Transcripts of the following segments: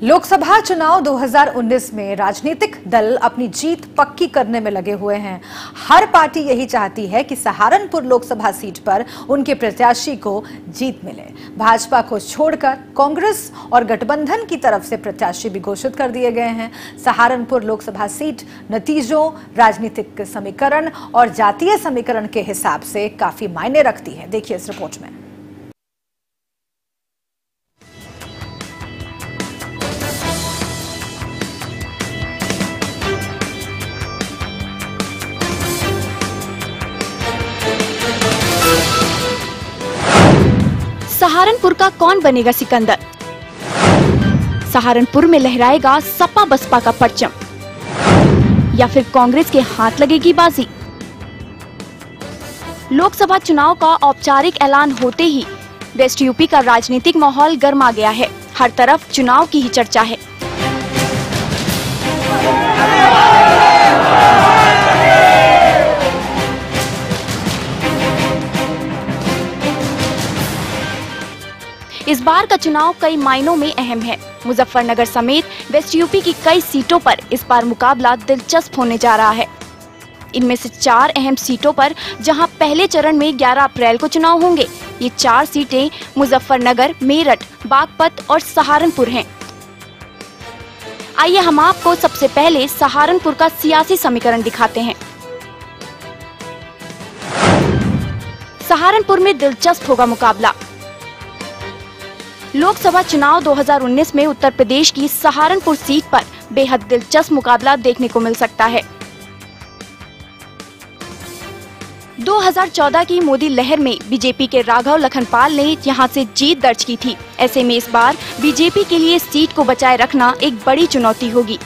लोकसभा चुनाव 2019 में राजनीतिक दल अपनी जीत पक्की करने में लगे हुए हैं। हर पार्टी यही चाहती है कि सहारनपुर लोकसभा सीट पर उनके प्रत्याशी को जीत मिले। भाजपा को छोड़कर कांग्रेस और गठबंधन की तरफ से प्रत्याशी भी घोषित कर दिए गए हैं। सहारनपुर लोकसभा सीट नतीजों, राजनीतिक समीकरण और जातीय समीकरण के हिसाब से काफी मायने रखती है। देखिए इस रिपोर्ट में। सहारनपुर का कौन बनेगा सिकंदर? सहारनपुर में लहराएगा सपा बसपा का परचम या फिर कांग्रेस के हाथ लगेगी बाजी? लोकसभा चुनाव का औपचारिक ऐलान होते ही वेस्ट यूपी का राजनीतिक माहौल गर्मा गया है। हर तरफ चुनाव की ही चर्चा है। इस बार का चुनाव कई मायनों में अहम है। मुजफ्फरनगर समेत वेस्ट यूपी की कई सीटों पर इस बार मुकाबला दिलचस्प होने जा रहा है। इनमें से 4 अहम सीटों पर जहां पहले चरण में 11 अप्रैल को चुनाव होंगे, ये 4 सीटें मुजफ्फरनगर, मेरठ, बागपत और सहारनपुर हैं। आइए हम आपको सबसे पहले सहारनपुर का सियासी समीकरण दिखाते हैं। सहारनपुर में दिलचस्प होगा मुकाबला। लोकसभा चुनाव 2019 में उत्तर प्रदेश की सहारनपुर सीट पर बेहद दिलचस्प मुकाबला देखने को मिल सकता है। 2014 की मोदी लहर में बीजेपी के राघव लखनपाल ने यहां से जीत दर्ज की थी। ऐसे में इस बार बीजेपी के लिए सीट को बचाए रखना एक बड़ी चुनौती होगी।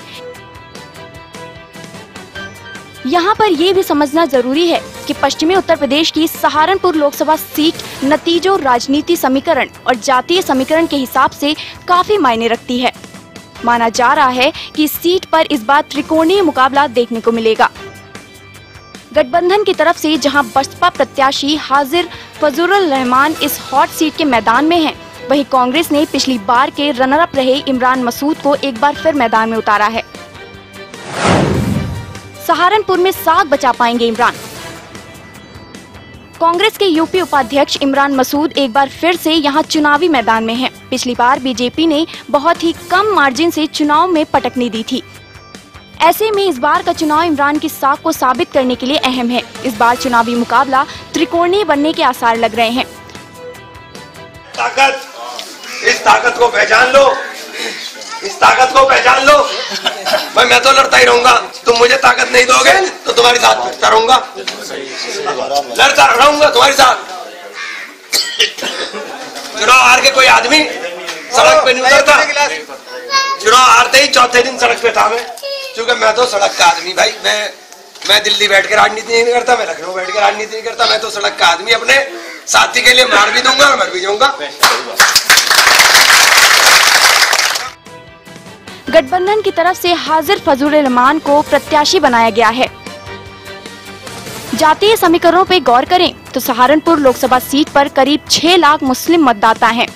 यहाँ पर ये भी समझना जरूरी है कि पश्चिमी उत्तर प्रदेश की सहारनपुर लोकसभा सीट नतीजों, राजनीति समीकरण और जातीय समीकरण के हिसाब से काफी मायने रखती है। माना जा रहा है कि इस सीट पर इस बार त्रिकोणीय मुकाबला देखने को मिलेगा। गठबंधन की तरफ से जहां बसपा प्रत्याशी हाजिर फजलुर रहमान इस हॉट सीट के मैदान में हैं, वहीं कांग्रेस ने पिछली बार के रनर अप रहे इमरान मसूद को एक बार फिर मैदान में उतारा है। सहारनपुर में साख बचा पाएंगे इमरान? कांग्रेस के यूपी उपाध्यक्ष इमरान मसूद एक बार फिर से यहां चुनावी मैदान में हैं। पिछली बार बीजेपी ने बहुत ही कम मार्जिन से चुनाव में पटकनी दी थी। ऐसे में इस बार का चुनाव इमरान की साख को साबित करने के लिए अहम है। इस बार चुनावी मुकाबला त्रिकोणीय बनने के आसार लग रहे हैं। इस ताकत को पहचान लो, इस ताकत को पहचान लो। भाई मैं तो लड़ता ही रहूंगा, तुम मुझे ताकत नहीं दोगे तो तुम्हारी साथ लड़ता रहूंगा, लड़ता रहूंगा तुम्हारे साथ। चुनाव हार के कोई आदमी सड़क पे नहीं उतरता। चुनाव हारते ही चौथे दिन सड़क पे था मैं, क्योंकि मैं तो सड़क का आदमी। भाई मैं दिल्ली बैठ के राजनीति नहीं करता, मैं लखनऊ बैठ के राजनीति नहीं करता। मैं तो सड़क का आदमी, अपने साथी के लिए मार भी दूंगा और मर भी जाऊंगा। गठबंधन की तरफ से हाजिर फजलुर रहमान को प्रत्याशी बनाया गया है। जातीय समीकरणों पे गौर करें तो सहारनपुर लोकसभा सीट पर करीब 6 लाख मुस्लिम मतदाता हैं।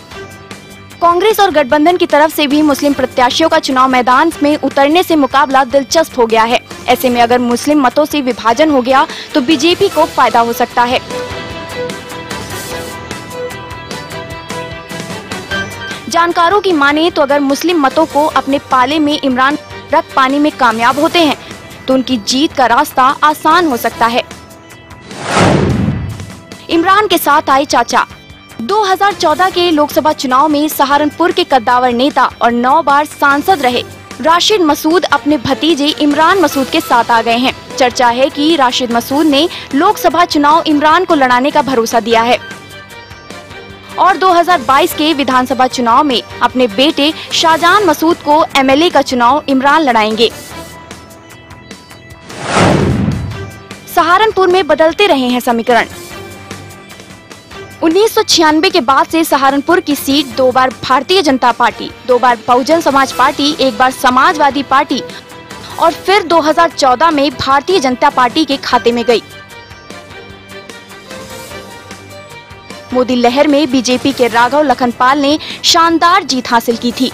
कांग्रेस और गठबंधन की तरफ से भी मुस्लिम प्रत्याशियों का चुनाव मैदान में उतरने से मुकाबला दिलचस्प हो गया है। ऐसे में अगर मुस्लिम मतों से विभाजन हो गया तो बीजेपी को फायदा हो सकता है। जानकारों की माने तो अगर मुस्लिम मतों को अपने पाले में इमरान रख पाने में कामयाब होते हैं तो उनकी जीत का रास्ता आसान हो सकता है। इमरान के साथ आए चाचा। 2014 के लोकसभा चुनाव में सहारनपुर के कद्दावर नेता और 9 बार सांसद रहे राशिद मसूद अपने भतीजे इमरान मसूद के साथ आ गए हैं। चर्चा है कि राशिद मसूद ने लोकसभा चुनाव इमरान को लड़ाने का भरोसा दिया है और 2022 के विधानसभा चुनाव में अपने बेटे शाहजहां मसूद को एमएलए का चुनाव इमरान लड़ाएंगे। सहारनपुर में बदलते रहे हैं समीकरण। 1996 के बाद से सहारनपुर की सीट 2 बार भारतीय जनता पार्टी, 2 बार बहुजन समाज पार्टी, 1 बार समाजवादी पार्टी और फिर 2014 में भारतीय जनता पार्टी के खाते में गई। मोदी लहर में बीजेपी के राघव लखनपाल ने शानदार जीत हासिल की थी।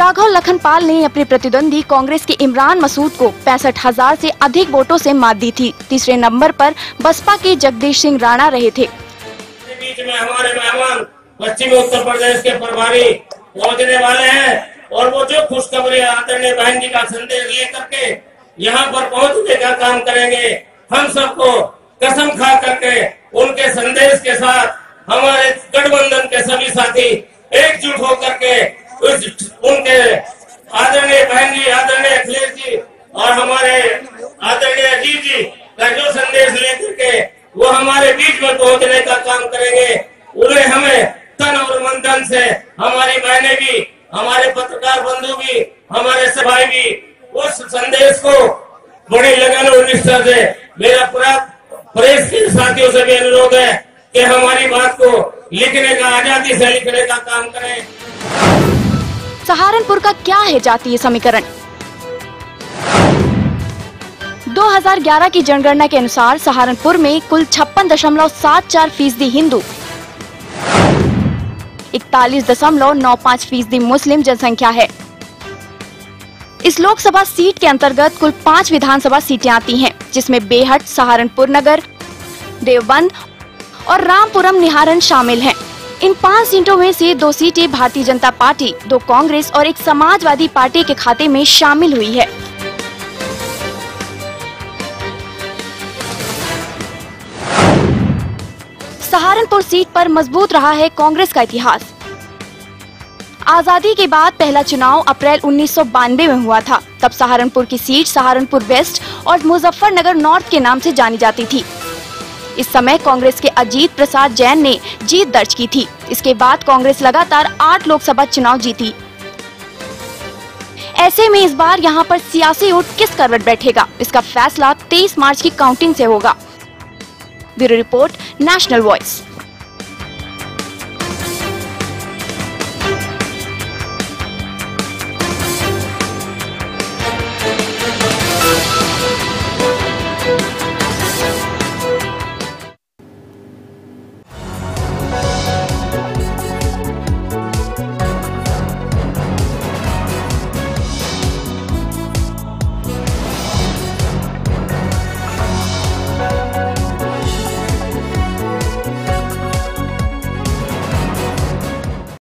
राघव लखनपाल ने अपने प्रतिद्वंदी कांग्रेस के इमरान मसूद को 65,000 से अधिक वोटों से मात दी थी। तीसरे नंबर पर बसपा के जगदीश सिंह राणा रहे थे। बीच में हमारे मेहमान पश्चिमी उत्तर प्रदेश के प्रभारी पहुंचने वाले हैं और वो जो खुशखबरी आदरणीय बहन जी का संदेश लेकर के यहाँ पर पहुंचने का काम करेंगे। हम सबको कसम खा करके उनके संदेश के साथ हमारे गठबंधन के सभी साथी एकजुट होकर के उनके आदरणीय बहन जी, आदरणीय अखिलेश जी और हमारे आदरणीय अजीत जी का जो संदेश लेकर के वो हमारे बीच में पहुंचने का काम करेंगे। उन्हें हमें तन और मन धन से, हमारी बहनें भी, हमारे पत्रकार बंधु भी, हमारे सभाई भी उस संदेश को बड़ी लगन और निष्ठा से, मेरा पूरा प्रेस के साथियों से भी अनुरोध है कि हमारी बात को लिखने का, आजादी से लिखने का काम करें। सहारनपुर का क्या है जातीय समीकरण? 2011 की जनगणना के अनुसार सहारनपुर में कुल 56.74% हिंदू, 41.95% मुस्लिम जनसंख्या है। इस लोकसभा सीट के अंतर्गत कुल 5 विधानसभा सीटें आती हैं, जिसमें बेहट, सहारनपुर नगर, देवबंद और रामपुरम निहारन शामिल हैं। इन 5 सीटों में से 2 सीटें भारतीय जनता पार्टी, 2 कांग्रेस और 1 समाजवादी पार्टी के खाते में शामिल हुई है। सहारनपुर सीट पर मजबूत रहा है कांग्रेस का इतिहास। आजादी के बाद पहला चुनाव अप्रैल 1992 में हुआ था। तब सहारनपुर की सीट सहारनपुर वेस्ट और मुजफ्फरनगर नॉर्थ के नाम से जानी जाती थी। इस समय कांग्रेस के अजीत प्रसाद जैन ने जीत दर्ज की थी। इसके बाद कांग्रेस लगातार 8 लोकसभा चुनाव जीती। ऐसे में इस बार यहाँ पर सियासी ऊँट किस करवट बैठेगा, इसका फैसला 23 मार्च की काउंटिंग से होगा। Bureau report, national voice.